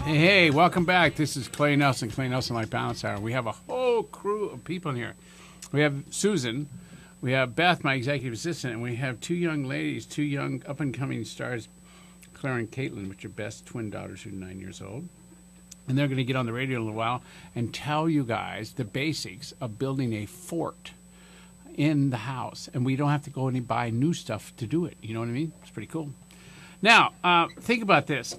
Hey, welcome back. This is Clay Nelson, Life Balance Hour. We have a whole crew of people in here. We have Susan, we have Beth, my executive assistant, and we have two young ladies, two young up-and-coming stars, Claire and Caitlin, which are Beth's twin daughters who are 9 years old. And they're going to get on the radio in a little while and tell you guys the basics of building a fort in the house. And we don't have to go and buy new stuff to do it. You know what I mean? It's pretty cool. Now, think about this.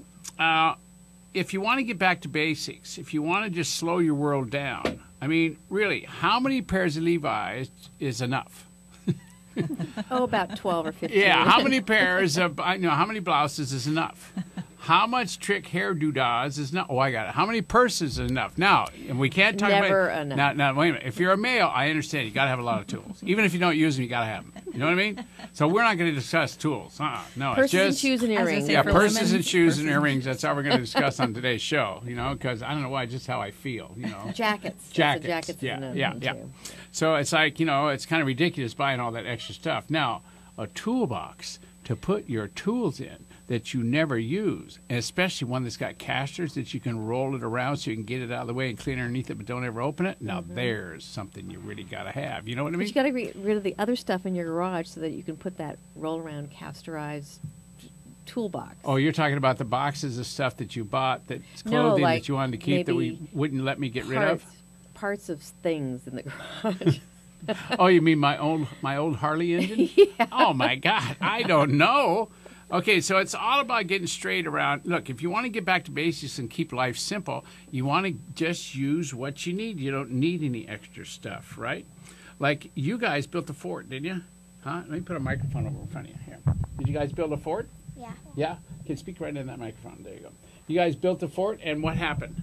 If you want to get back to basics, if you want to just slow your world down, I mean, really, how many pairs of Levi's is enough? About 12 or 15. Yeah, how many pairs of, how many blouses is enough? How much trick hair doodahs is enough? Oh, I got it. How many purses is enough? Now, and we can't talk Never about... enough. Now, wait a minute. If you're a male, I understand. You got to have a lot of tools. Even if you don't use them, you got to have them. You know what I mean? So we're not going to discuss tools. No, Purses it's just... and shoes and earrings. Yeah, purses women, and shoes and earrings. That's all we're going to discuss on today's show, because I don't know why, just how I feel, Jackets. Jackets. Jackets Yeah. So it's like, it's kind of ridiculous buying all that extra stuff. Now, a toolbox to put your tools in that you never use, and especially one that's got casters that you can roll it around so you can get it out of the way and clean underneath it, but don't ever open it. Now, there's something you really got to have. You know what I mean? But you got to get rid of the other stuff in your garage so that you can put that roll-around casterized toolbox. Oh, you're talking about the boxes of stuff that you bought that's clothing that you wanted to keep that we wouldn't let me get rid of? Parts of things in the garage. Oh, you mean my old Harley engine? Yeah. Oh, my God. I don't know. Okay, so it's all about getting straight around. Look, if you want to get back to basics and keep life simple, you want to just use what you need. You don't need any extra stuff, right? Like you guys built a fort, didn't you? Huh? Let me put a microphone over in front of you. Here. Did you guys build a fort? Yeah. Yeah? Okay, speak right in that microphone. There you go. You guys built a fort, and what happened?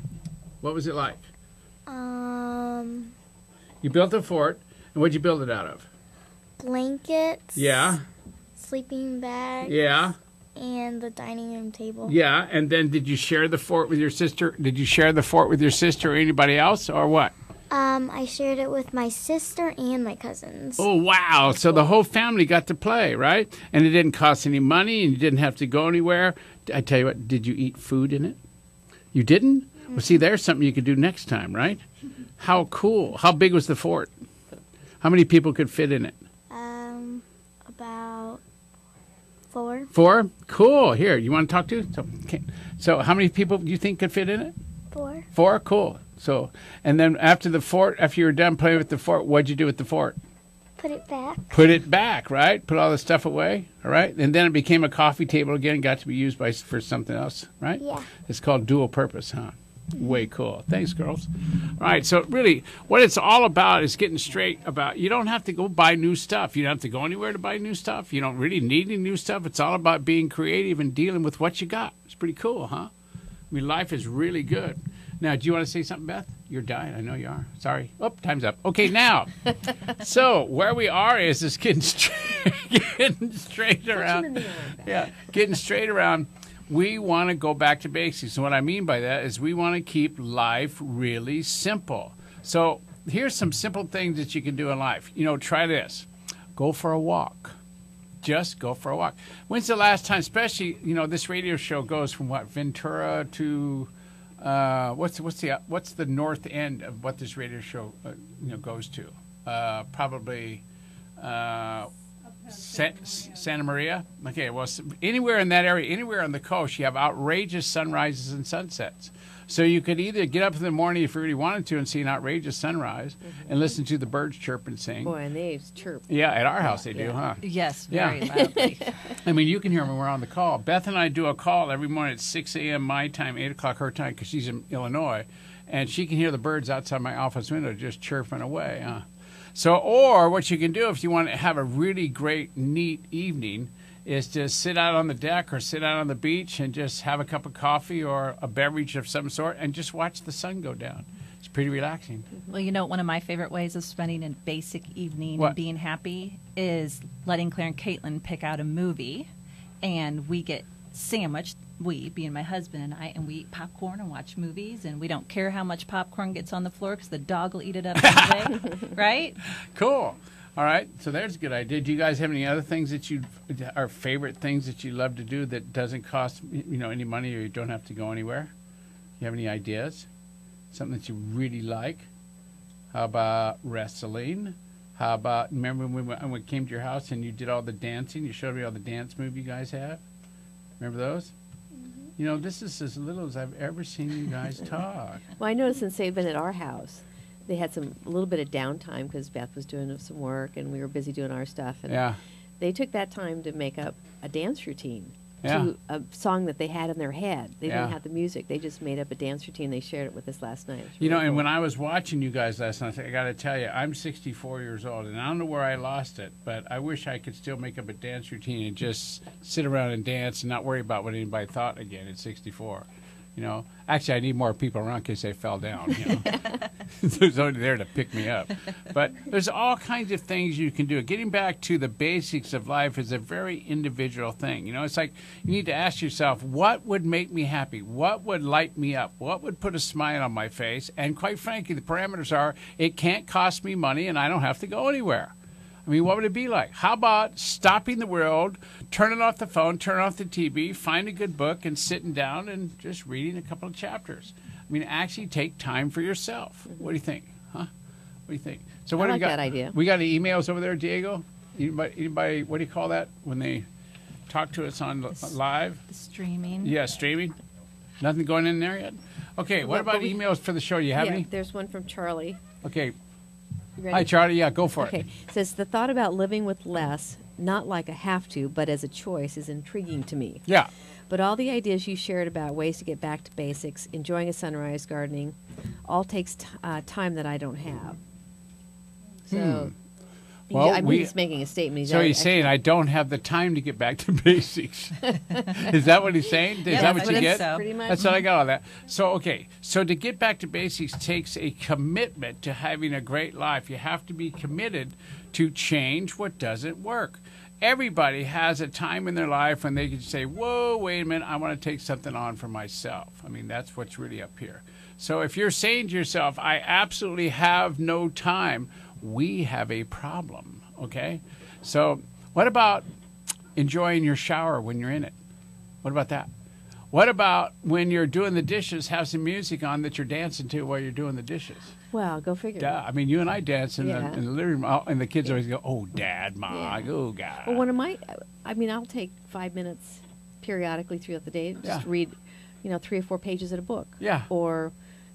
What was it like? You built a fort, and what'd you build it out of? Blankets. Yeah. Sleeping bags. Yeah. And the dining room table. Yeah, and then did you share the fort with your sister? Did you share the fort with your sister or anybody else, or what? I shared it with my sister and my cousins. Oh, wow. So the whole family got to play, right? And it didn't cost any money, and you didn't have to go anywhere. I tell you what, did you eat food in it? You didn't? Mm-hmm. Well, see, there's something you could do next time, right? How cool. How big was the fort? How many people could fit in it? About 4. 4? Cool. Here, you want to talk to? So how many people do you think could fit in it? 4. 4? Cool. So, and then after you were done playing with the fort, what'd you do with the fort? Put it back. Put it back, right? Put all the stuff away, all right? And then it became a coffee table again, got to be used for something else, right? Yeah. It's called dual purpose, huh? Way cool. Thanks, girls. All right, so really what it's all about is getting straight about you don't have to go buy new stuff. You don't have to go anywhere to buy new stuff. You don't really need any new stuff. It's all about being creative and dealing with what you got. It's pretty cool, huh? I mean, life is really good. Now, do you want to say something, Beth? You're dying. I know you are. Sorry. Oh, time's up. Okay, now. So where we are is getting straight around. Yeah, getting straight around. We want to go back to basics. And what I mean by that is we want to keep life really simple. So here's some simple things that you can do in life. Try this. Go for a walk. Just go for a walk. When's the last time, especially, this radio show goes from what, Ventura to, what's the north end of what this radio show, goes to? Probably, Santa Maria? Okay, well, anywhere in that area, anywhere on the coast, you have outrageous sunrises and sunsets. So you could either get up in the morning if you really wanted to and see an outrageous sunrise and listen to the birds chirp and sing. Boy, and they chirp. Yeah, at our house they do, huh? Yes, very loudly. I mean, you can hear them when we're on the call. Beth and I do a call every morning at 6 a.m. my time, 8 o'clock her time, because she's in Illinois. And she can hear the birds outside my office window just chirping away, huh? So, or what you can do if you want to have a really great, neat evening is to sit out on the deck or sit out on the beach and just have a cup of coffee or a beverage of some sort and just watch the sun go down. It's pretty relaxing. Well, one of my favorite ways of spending a basic evening and being happy is letting Claire and Caitlin pick out a movie, and we get sandwiched. We, being my husband and I, and we eat popcorn and watch movies, and we don't care how much popcorn gets on the floor because the dog will eat it up anyway, right? Cool. All right, so there's a good idea. Do you guys have any other things that are favorite things that you love to do that doesn't cost any money or you don't have to go anywhere? You have any ideas? Something that you really like? How about wrestling? How about, remember when we came to your house and you did all the dancing? You showed me all the dance moves you guys have? Remember those? You know, this is as little as I've ever seen you guys talk. Well, I noticed since they've been at our house, they had a little bit of downtime because Beth was doing some work and we were busy doing our stuff. And Yeah. they took that time to make up a dance routine Yeah. to a song that they had in their head. They Yeah. didn't have the music. They just made up a dance routine. They shared it with us last night. It was You know, really and cool. when I was watching you guys last night, I got to tell you, I'm 64 years old, and I don't know where I lost it, but I wish I could still make up a dance routine and just sit around and dance and not worry about what anybody thought again at 64. You know, actually, I need more people around in case they fell down. You know, there's only there to pick me up. But there's all kinds of things you can do. Getting back to the basics of life is a very individual thing. You know, it's like you need to ask yourself, what would make me happy? What would light me up? What would put a smile on my face? And quite frankly, the parameters are it can't cost me money, and I don't have to go anywhere. I mean, what would it be like? How about stopping the world, turning off the phone, turning off the TV, find a good book, and sitting down and just reading a couple of chapters? I mean, actually take time for yourself. What do you think? Huh? What do you think? So what I do like we got? that idea. We got any emails over there, Diego? Anybody, what do you call that when they talk to us on live? The streaming. Yeah, streaming. Nothing going in there yet? Okay, what about emails for the show? You have yeah, any? there's one from Charlie. Okay. You ready? Hi, Charlie. Yeah, go for Okay. it. It says, the thought about living with less, not like a have to, but as a choice, is intriguing to me. Yeah. But all the ideas you shared about ways to get back to basics, enjoying a sunrise, gardening, all takes time that I don't have. So, Well, I mean, he's making a statement. So he's saying, I don't have the time to get back to basics. Is that what he's saying? Is Yeah, that that's what you what get? it's so. Pretty much. That's what I got on that. So, okay. So to get back to basics takes a commitment to having a great life. You have to be committed to change what doesn't work. Everybody has a time in their life when they can say, whoa, wait a minute, I want to take something on for myself. I mean, that's what's really up here. So if you're saying to yourself, I absolutely have no time, we have a problem, okay? So what about enjoying your shower when you're in it? What about that? What about when you're doing the dishes, have some music on that you're dancing to while you're doing the dishes? Well, go figure. Duh. I mean, you and I dance in, Yeah. in the living room, and the kids always go, oh, Dad, Ma, Yeah. oh, God. Well, I'll take 5 minutes periodically throughout the day, just Yeah. read, 3 or 4 pages in a book. Yeah. Or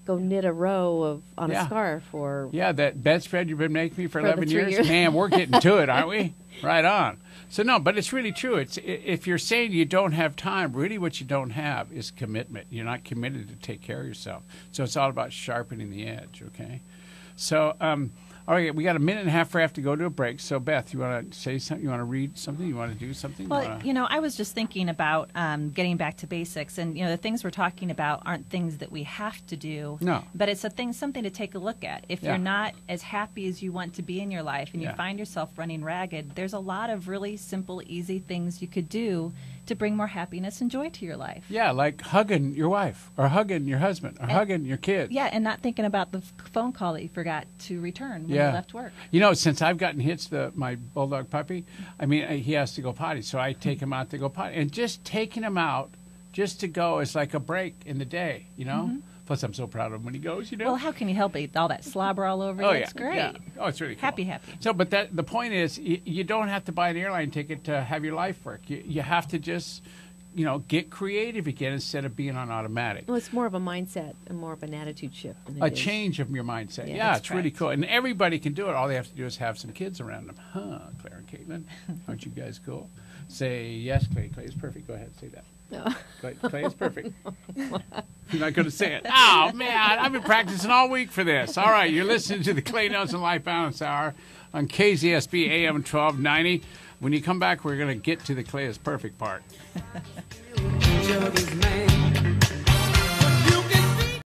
go knit a row on Yeah. a scarf or Yeah, that bedspread you've been making me for For the 11 3 years. years. Man, we're getting to it, aren't we? Right on. So, no, but it's really true. If you're saying you don't have time, really what you don't have is commitment. You're not committed to take care of yourself. So it's all about sharpening the edge, okay? So, all right, we got a minute and a half before I have to go to a break. So, Beth, you want to say something? You want to read something? You want to do something? Well, I was just thinking about getting back to basics, and the things we're talking about aren't things that we have to do. No. But it's something to take a look at. If Yeah. you're not as happy as you want to be in your life, and Yeah. you find yourself running ragged, there's a lot of really simple, easy things you could do to bring more happiness and joy to your life. Yeah, like hugging your wife or hugging your husband or hugging your kids. Yeah, and not thinking about the phone call that you forgot to return when Yeah. you left work. Since I've gotten hits, my bulldog puppy, I mean, he has to go potty, so I take him out to go potty. And just taking him out just to go is like a break in the day, Plus, I'm so proud of him when he goes, Well, how can you help it? All that slobber all over you. Oh, yeah. It's great. Yeah. Oh, it's really cool. Happy. So, but the point is, you don't have to buy an airline ticket to have your life work. You have to just, get creative again instead of being on automatic. Well, it's more of a mindset and more of an attitude shift. Than A it is. change of your mindset. Yeah, Yeah, that's it's really correct. cool. And everybody can do it. All they have to do is have some kids around them. Huh, Claire and Caitlin? Aren't you guys cool? Say, yes, Clay. Clay is perfect. Go ahead, say that. No. Clay is perfect. You're not going to say it. Oh, man, I've been practicing all week for this. All right, you're listening to the Clay Nelson Life Balance Hour on KZSB AM 1290. When you come back, we're going to get to the Clay is perfect part. Jug is man.